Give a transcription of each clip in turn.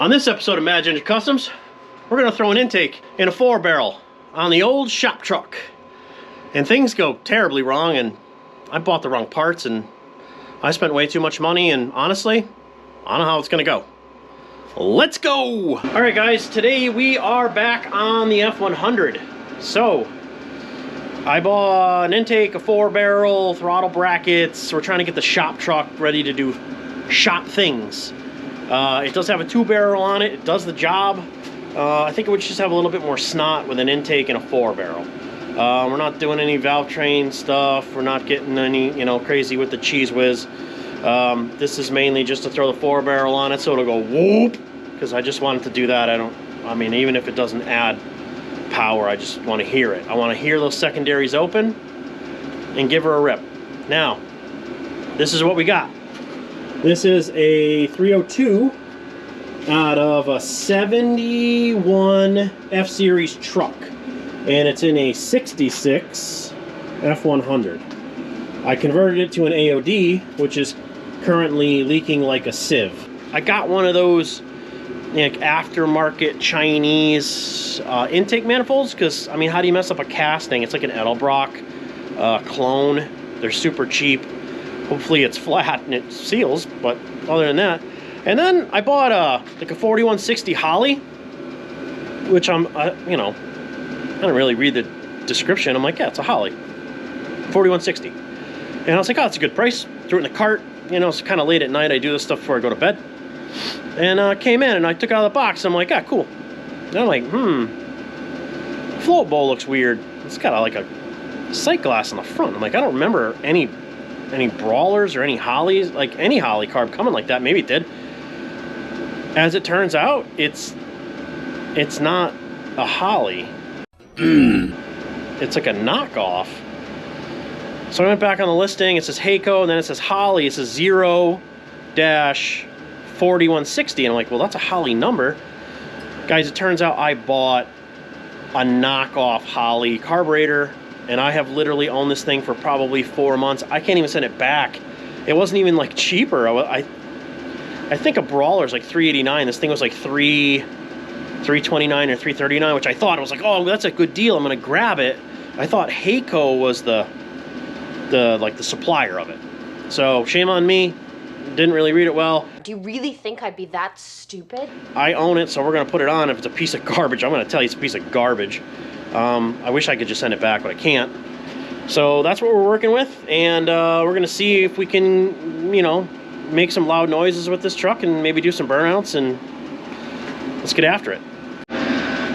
On this episode of Mad Ginger Customs, we're going to throw an intake in a 4-barrel on the old shop truck. And things go terribly wrong, and I bought the wrong parts, and I spent way too much money, and honestly, I don't know how it's going to go. Let's go! Alright guys, today we are back on the F100. So, I bought an intake, a 4-barrel, throttle brackets. We're trying to get the shop truck ready to do shop things. It does have a 2-barrel on it. It does the job. I think it would just have a little bit more snot with an intake and a 4-barrel. We're not doing any valve train stuff. We're not getting any, crazy with the cheese whiz. This is mainly just to throw the 4-barrel on it so it'll go whoop. Because I just wanted to do that. Even if it doesn't add power, I just want to hear it. I want to hear those secondaries open and give her a rip. Now, this is what we got. This is a 302 out of a 71 F-Series truck. And it's in a 66 F100. I converted it to an AOD, which is currently leaking like a sieve. I got one of those like aftermarket Chinese intake manifolds, because, how do you mess up a casting? It's like an Edelbrock clone. They're super cheap. Hopefully it's flat and it seals, but other than that. And then I bought like a 4160 Holley, which I didn't really read the description. I'm like, yeah, it's a Holley, 4160. And I was like, oh, it's a good price. Threw it in the cart. It's kind of late at night. I do this stuff before I go to bed. And came in and I took it out of the box. I'm like, ah, cool. And I'm like, float bowl looks weird. It's got like a sight glass on the front. I'm like, I don't remember any brawlers or any Hollies, like any Holley carb coming like that. Maybe it did. As it turns out, it's not a Holley. It's like a knockoff. So I went back on the listing. It says Heiko, and then it says Holley. It says 0-4160. And I'm like, well, that's a Holley number. Guys, it turns out I bought a knockoff Holley carburetor, and I have literally owned this thing for probably 4 months. I can't even send it back. It wasn't even like cheaper. I think a Brawler's like $389. This thing was like $329 or $339, which I thought, I was like, oh, that's a good deal. I'm gonna grab it. I thought Heiko was the supplier of it. So shame on me. Didn't really read it well. Do you really think I'd be that stupid? I own it, so we're gonna put it on. If it's a piece of garbage, I'm gonna tell you it's a piece of garbage. I wish I could just send it back, but I can't. So that's what we're working with, and we're gonna see if we can, make some loud noises with this truck and maybe do some burnouts, and let's get after it.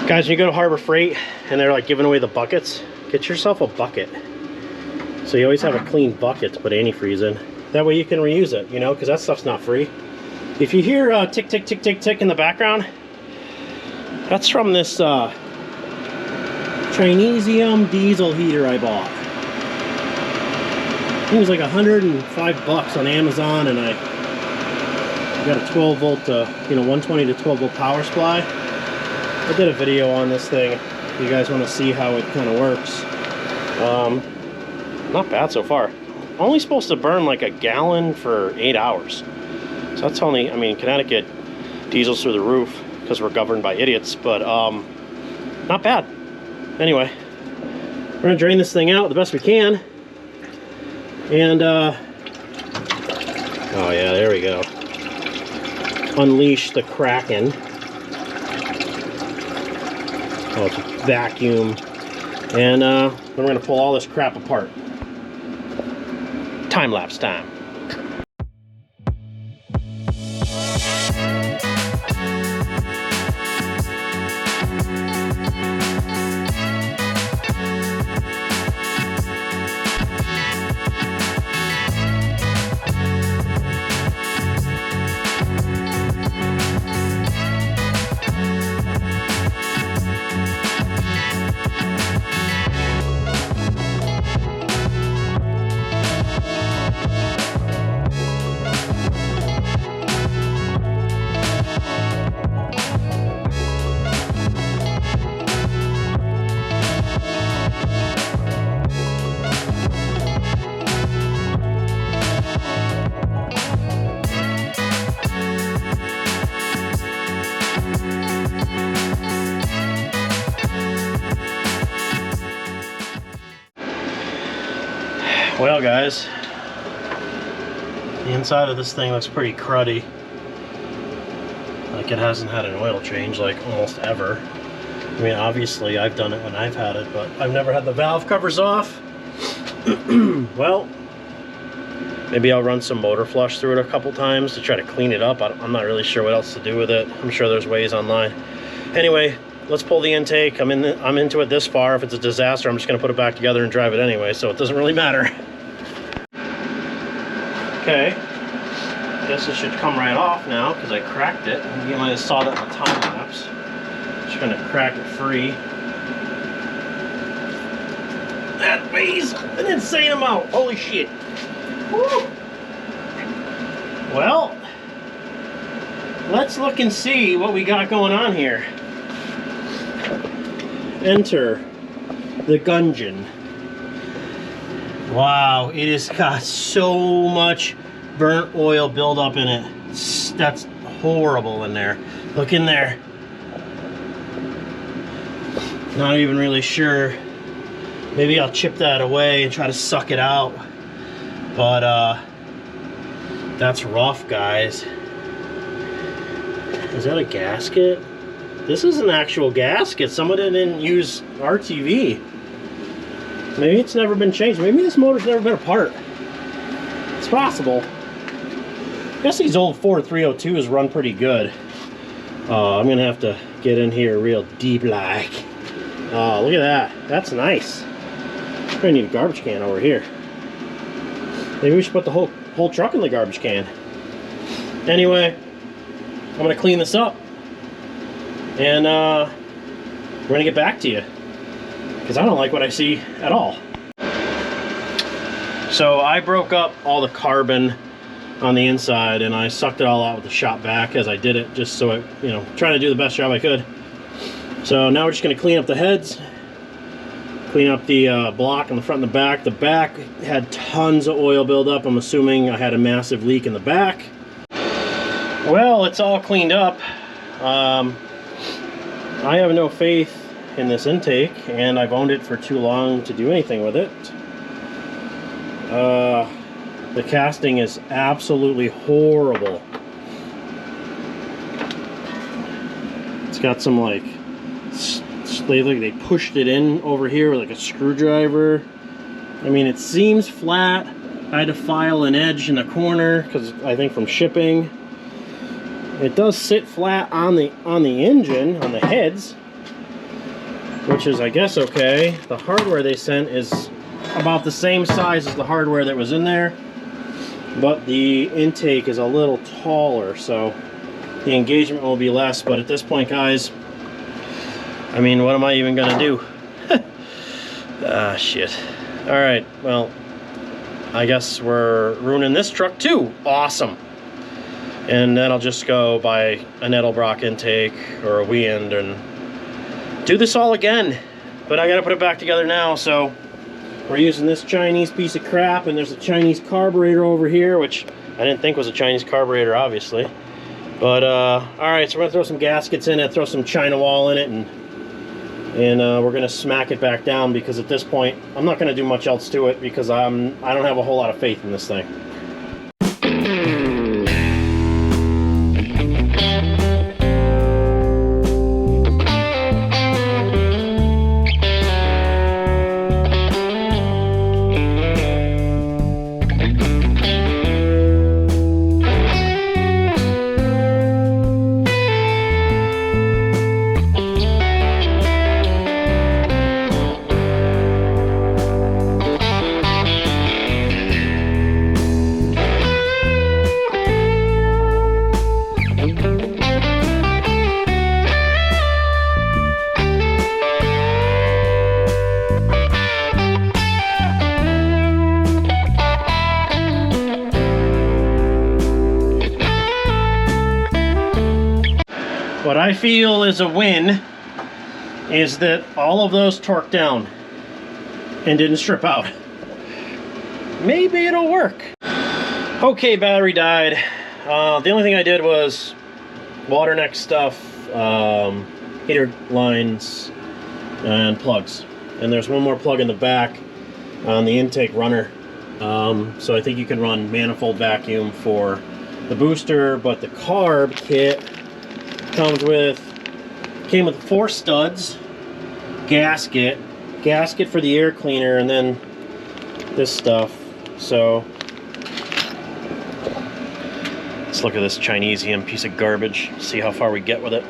Guys, when you go to Harbor Freight and they're like giving away the buckets, get yourself a bucket. So you always have a clean bucket to put antifreeze in. That way you can reuse it, because that stuff's not free. If you hear tick, tick, tick, tick, tick in the background, that's from this Chinesium diesel heater I bought. I think it was like $105 on Amazon, and I got a 12 volt, 120 to 12 volt power supply. I did a video on this thing. If you guys want to see how it kind of works. Not bad so far. Only supposed to burn like a gallon for 8 hours. So that's only, Connecticut diesel's through the roof because we're governed by idiots, but not bad. Anyway, we're gonna drain this thing out the best we can. And, oh yeah, there we go. Unleash the Kraken. Oh, it's a vacuum. And then we're gonna pull all this crap apart. Time-lapse time. Well, guys, the inside of this thing looks pretty cruddy. Like it hasn't had an oil change like almost ever. I mean, obviously I've done it when I've had it, but I've never had the valve covers off. Well, maybe I'll run some motor flush through it a couple times to try to clean it up. I'm not really sure what else to do with it. I'm sure there's ways online. Anyway, let's pull the intake. I'm into it this far. If it's a disaster, I'm just gonna put it back together and drive it anyway, so it doesn't really matter. Okay, guess it should come right off now because I cracked it. You might have saw that in the time lapse. Just gonna crack it free. That weighs an insane amount. Holy shit. Woo. Well, let's look and see what we got going on here. Enter the Gungeon. Wow, it has got so much burnt oil buildup in it. That's horrible in there. Look in there. Not even really sure. Maybe I'll chip that away and try to suck it out. But that's rough, guys. Is that a gasket? This is an actual gasket. Someone didn't use RTV. Maybe it's never been changed. Maybe this motor's never been apart. It's possible. I guess these old Ford 302s run pretty good. I'm gonna have to get in here real deep like. Oh, look at that. That's nice. I need a garbage can over here. Maybe we should put the whole truck in the garbage can. Anyway, I'm gonna clean this up. And we're gonna get back to you. Because I don't like what I see at all. So I broke up all the carbon on the inside and I sucked it all out with the shop vac as I did it, just so trying to do the best job I could. So now we're just gonna clean up the heads, clean up the block on the front and the back. The back had tons of oil buildup. I'm assuming I had a massive leak in the back. Well, it's all cleaned up. I have no faith in this intake, and I've owned it for too long to do anything with it. The casting is absolutely horrible. It's got some like they pushed it in over here with like a screwdriver. I mean, it seems flat. I had to file an edge in the corner because I think from shipping. It does sit flat on the engine, on the heads, which is, I guess, okay. The hardware they sent is about the same size as the hardware that was in there, but the intake is a little taller, so the engagement will be less. But at this point, guys, I mean, what am I even gonna do? Ah, shit. All right, well, I guess we're ruining this truck too. Awesome. And then I'll just go buy a Nettelbrock intake or a Wind and do this all again. But I gotta put it back together now, so we're using this Chinese piece of crap, and there's a Chinese carburetor over here, which I didn't think was a Chinese carburetor, obviously. But all right, so we're gonna throw some gaskets in it, throw some China wall in it, and we're gonna smack it back down, because at this point I'm not gonna do much else to it, because I don't have a whole lot of faith in this thing. What I feel is a win is that all of those torqued down and didn't strip out. Maybe it'll work. Okay, battery died. The only thing I did was water neck stuff, heater lines, and plugs. And there's one more plug in the back on the intake runner. So I think you can run manifold vacuum for the booster, but the carb kit came with 4 studs, gasket for the air cleaner, and then this stuff. So let's look at this Chinesium piece of garbage, see how far we get with it.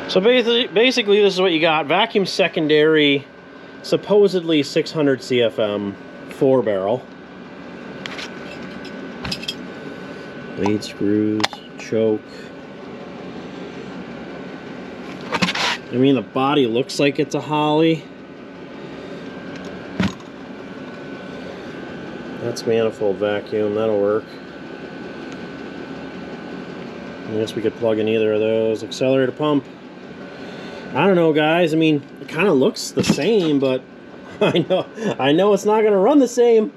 So basically this is what you got. Vacuum secondary, supposedly 600 CFM, 4-barrel. Blade screws, choke. I mean, the body looks like it's a Holley. That's manifold vacuum, that'll work. I guess we could plug in either of those. Accelerator pump. I don't know, guys. I mean, it kind of looks the same, but I know it's not going to run the same.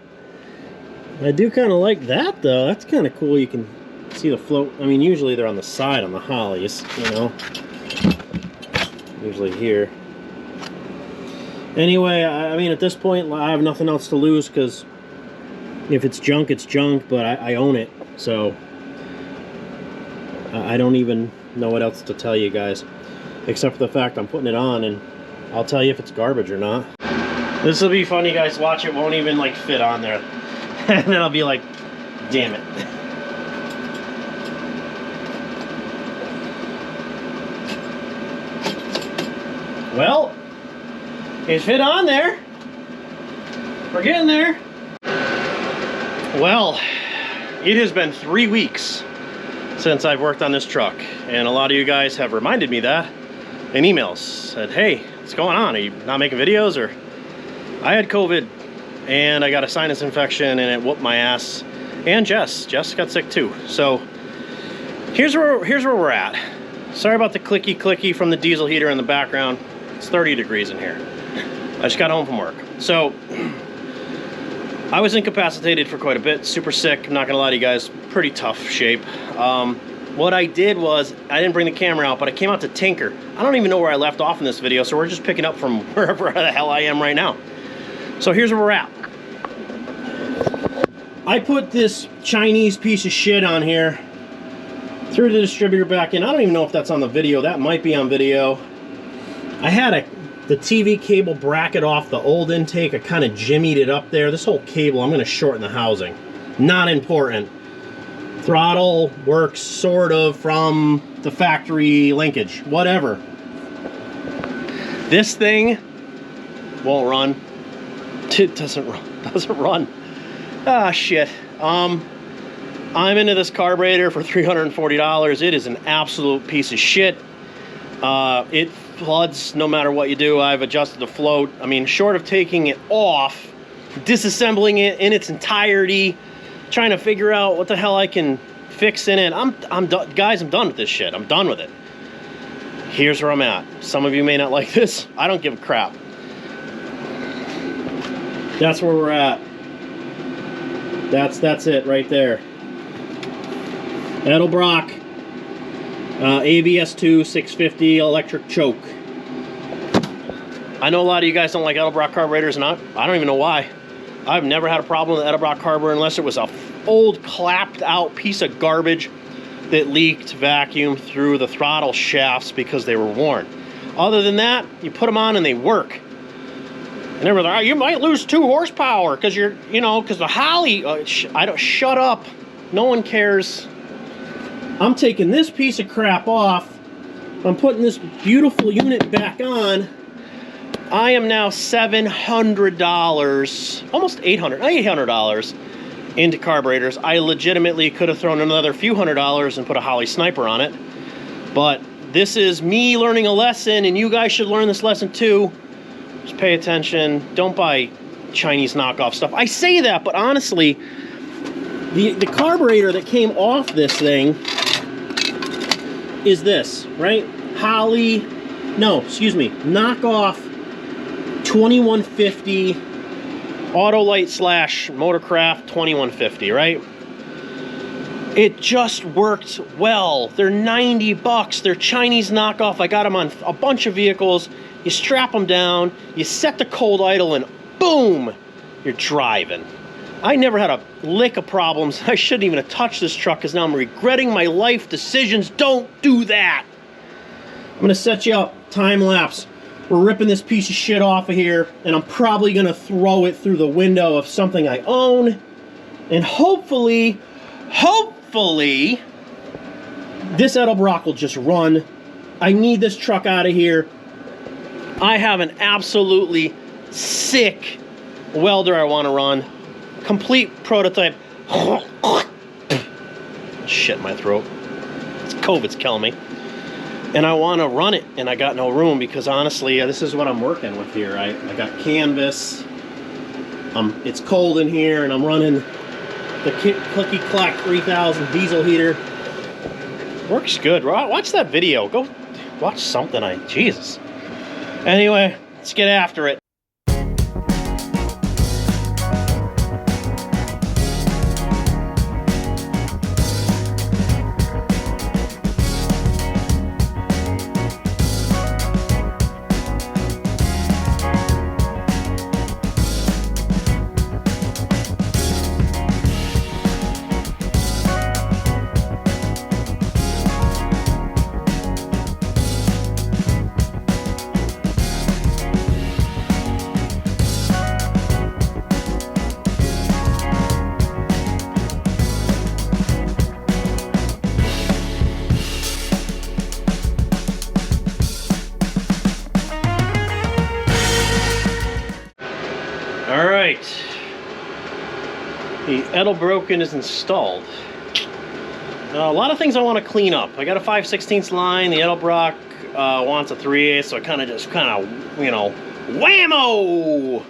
I do kind of like that, though. That's kind of cool. You can see the float. I mean, usually they're on the side on the Hollies, you know. Usually here. Anyway, I mean, at this point, I have nothing else to lose, because if it's junk, it's junk, but I own it. So I don't even know what else to tell you guys, except for the fact I'm putting it on, and I'll tell you if it's garbage or not. This will be funny, guys. Watch, it won't even like fit on there. And then I'll be like, damn it. Well, it fit on there. We're getting there. Well, it has been 3 weeks since I've worked on this truck, and a lot of you guys have reminded me that in emails. Said, hey, what's going on? Are you not making videos? Or I had COVID and I got a sinus infection and it whooped my ass. And Jess got sick too. So here's where we're at. Sorry about the clicky from the diesel heater in the background. It's 30 degrees in here. I just got home from work. So I was incapacitated for quite a bit, super sick. I'm not gonna lie to you guys, pretty tough shape. What I did was, I didn't bring the camera out, but I came out to tinker. I don't even know where I left off in this video, so we're just picking up from wherever the hell I am right now. So here's where we're at. I put this Chinese piece of shit on here, threw the distributor back in. I don't even know if that's on the video. That might be on video. I had the TV cable bracket off the old intake. I kind of jimmied it up there. This whole cable, I'm going to shorten the housing. Not important. Throttle works sort of from the factory linkage. Whatever. This thing won't run. It doesn't run. Ah, shit. I'm into this carburetor for $340. It is an absolute piece of shit. It floods no matter what you do. I've adjusted the float. I mean, short of taking it off, disassembling it in its entirety, trying to figure out what the hell I can fix in it. I'm done, guys. I'm done with this shit. I'm done with it. Here's where I'm at. Some of you may not like this. I don't give a crap. That's where we're at. That's it right there. Edelbrock ABS2 650 electric choke. I know a lot of you guys don't like Edelbrock carburetors, and I don't even know why. I've never had a problem with the Edelbrock carburetor unless it was a old clapped out piece of garbage that leaked vacuum through the throttle shafts because they were worn. Other than that, you put them on and they work. And they were like, oh, you might lose 2 horsepower because because the Holley. Shut up. No one cares. I'm taking this piece of crap off. I'm putting this beautiful unit back on. I am now $700, almost $800 into carburetors. I legitimately could have thrown another few $100s and put a Holley Sniper on it. But this is me learning a lesson, and you guys should learn this lesson too. Just pay attention. Don't buy Chinese knockoff stuff. I say that, but honestly, the carburetor that came off this thing is this, right? Holley, no, excuse me, knockoff 2150 Autolite / Motorcraft 2150, right? It just worked well. They're 90 bucks. They're Chinese knockoff. I got them on a bunch of vehicles. You strap them down, you set the cold idle, and boom, you're driving. I never had a lick of problems. I shouldn't even have touched this truck because now I'm regretting my life decisions. Don't do that. I'm gonna set you up, time lapse. We're ripping this piece of shit off of here, and I'm probably gonna throw it through the window of something I own. And hopefully, this Edelbrock will just run. I need this truck out of here. I have an absolutely sick welder I want to run. Complete prototype. Shit in my throat. COVID's killing me. And I want to run it, and I got no room because honestly, this is what I'm working with here. I got canvas. It's cold in here, and I'm running the Clicky Clack 3000 diesel heater. Works good. Watch that video. Go watch something. Jesus. Anyway, let's get after it. Alright, the Edelbrocken is installed. A lot of things I want to clean up. I got a 5/16 line, the Edelbrock wants a 3/8, so I kind of, you know, whammo!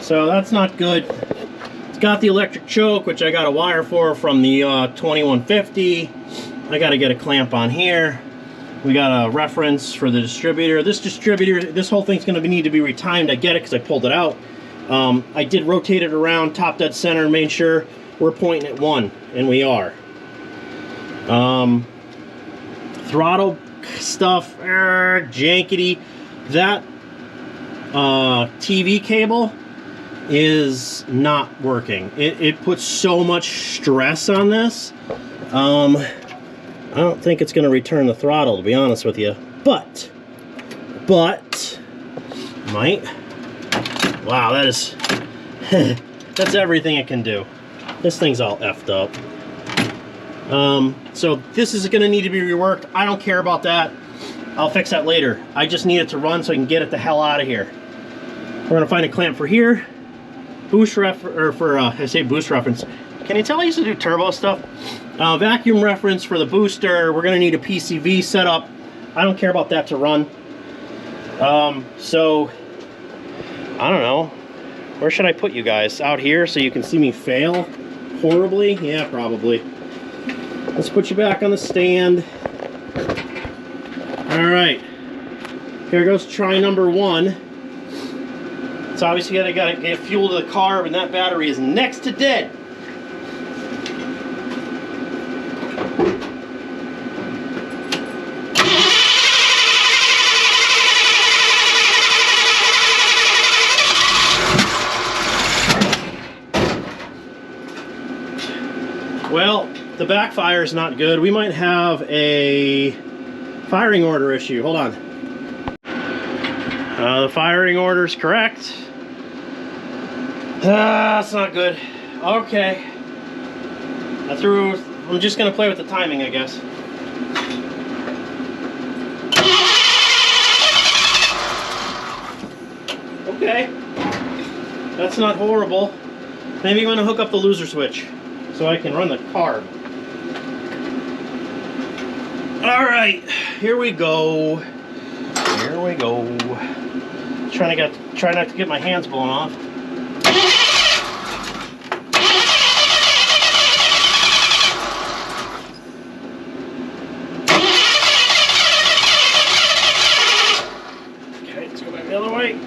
So that's not good. It's got the electric choke, which I got a wire for from the 2150. I got to get a clamp on here. We got a reference for the distributor. This whole thing's going to need to be retimed. I get it because I pulled it out. I did rotate it around top dead center and made sure we're pointing at 1, and we are. Throttle stuff, jankety. That TV cable is not working. It puts so much stress on this. I don't think it's going to return the throttle, to be honest with you. But, might. Wow, that is, that's everything it can do. This thing's all effed up. So this is going to need to be reworked. I don't care about that. I'll fix that later. I just need it to run so I can get it the hell out of here. We're going to find a clamp for here. Boost I say boost reference. Can you tell I used to do turbo stuff? Vacuum reference for the booster. We're going to need a PCV setup. I don't care about that to run. So, I don't know. Where should I put you guys? Out here so you can see me fail horribly? Yeah, probably. Let's put you back on the stand. Alright. Here goes try number 1. It's obviously gotta get fuel to the carb, and that battery is next to dead. Well, the backfire is not good. We might have a firing order issue. Hold on. The firing order is correct. That's not good. Okay. I'm just going to play with the timing, I guess. Okay. That's not horrible. Maybe I'm going to hook up the loser switch so I can run the carb. Alright, here we go. Here we go. Try not to get my hands blown off. Okay, let's go back the other way.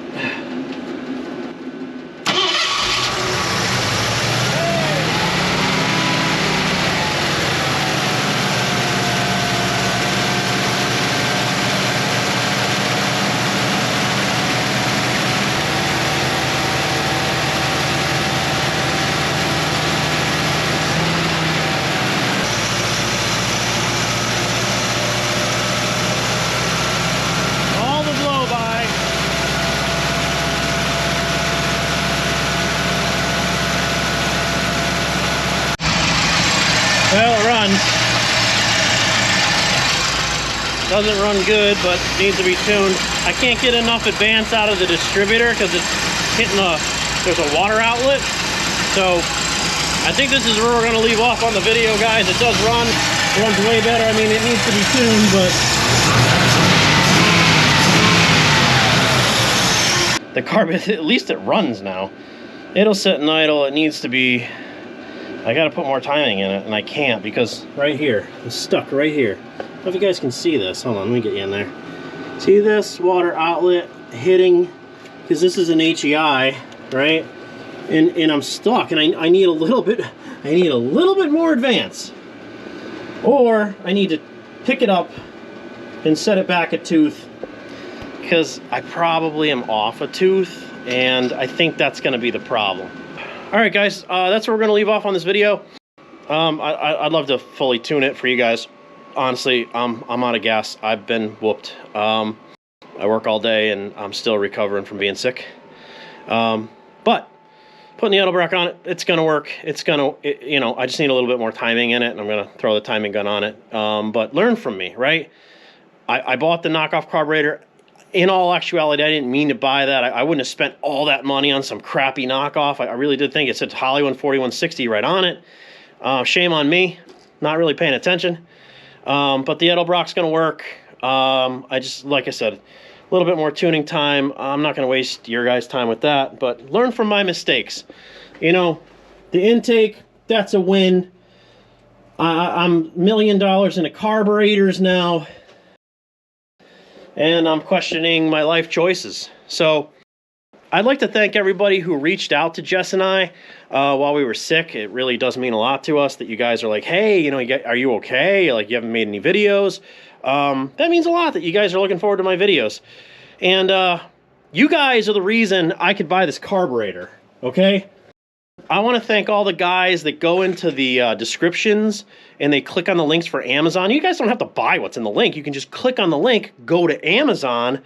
doesn't run good, but needs to be tuned. I can't get enough advance out of the distributor because it's hitting there's a water outlet. So I think this is where we're gonna leave off on the video, guys. It does run, it runs way better. I mean, it needs to be tuned, but the carb, at least it runs now. It'll sit and idle. It needs to be, I gotta put more timing in it, and I can't because right here, it's stuck right here. I don't know if you guys can see this. Hold on, let me get you in there. See this water outlet hitting, because this is an HEI, right? And I'm stuck, and I need a little bit, more advance. Or I need to pick it up and set it back a tooth, because I probably am off a tooth, and I think that's gonna be the problem. All right, guys, that's where we're gonna leave off on this video. I'd love to fully tune it for you guys. Honestly, I'm out of gas. I've been whooped. I work all day, and I'm still recovering from being sick. But putting the Edelbrock on it, it's gonna work. It's gonna, you know, I just need a little bit more timing in it, and I'm gonna throw the timing gun on it. But learn from me, right? I bought the knockoff carburetor. In all actuality, I didn't mean to buy that. I wouldn't have spent all that money on some crappy knockoff. I really did think it said Hollywood 4160 right on it. Shame on me, not really paying attention. But the Edelbrock's gonna work. I just, like I said, a little bit more tuning time. I'm not gonna waste your guys' time with that, but learn from my mistakes. You know, the intake, that's a win. I'm $1 million into carburetors now, and I'm questioning my life choices. So I'd like to thank everybody who reached out to Jess and I while we were sick. It really does mean a lot to us that you guys are like, hey, you know, are you okay? Like, you haven't made any videos. That means a lot that you guys are looking forward to my videos. And you guys are the reason I could buy this carburetor, okay? I want to thank all the guys that go into the descriptions and they click on the links for Amazon. You guys don't have to buy what's in the link. You can just click on the link, go to Amazon,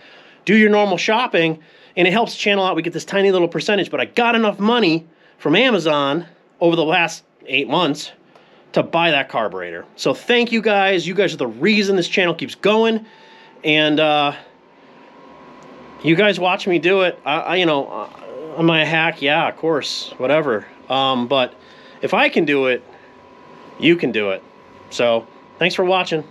do your normal shopping, and it helps the channel out. We get this tiny little percentage, but I got enough money from Amazon over the last 8 months to buy that carburetor. So thank you guys. You guys are the reason this channel keeps going. And you guys watch me do it. You know, am I a hack? Yeah, of course, whatever. But if I can do it, you can do it. So thanks for watching.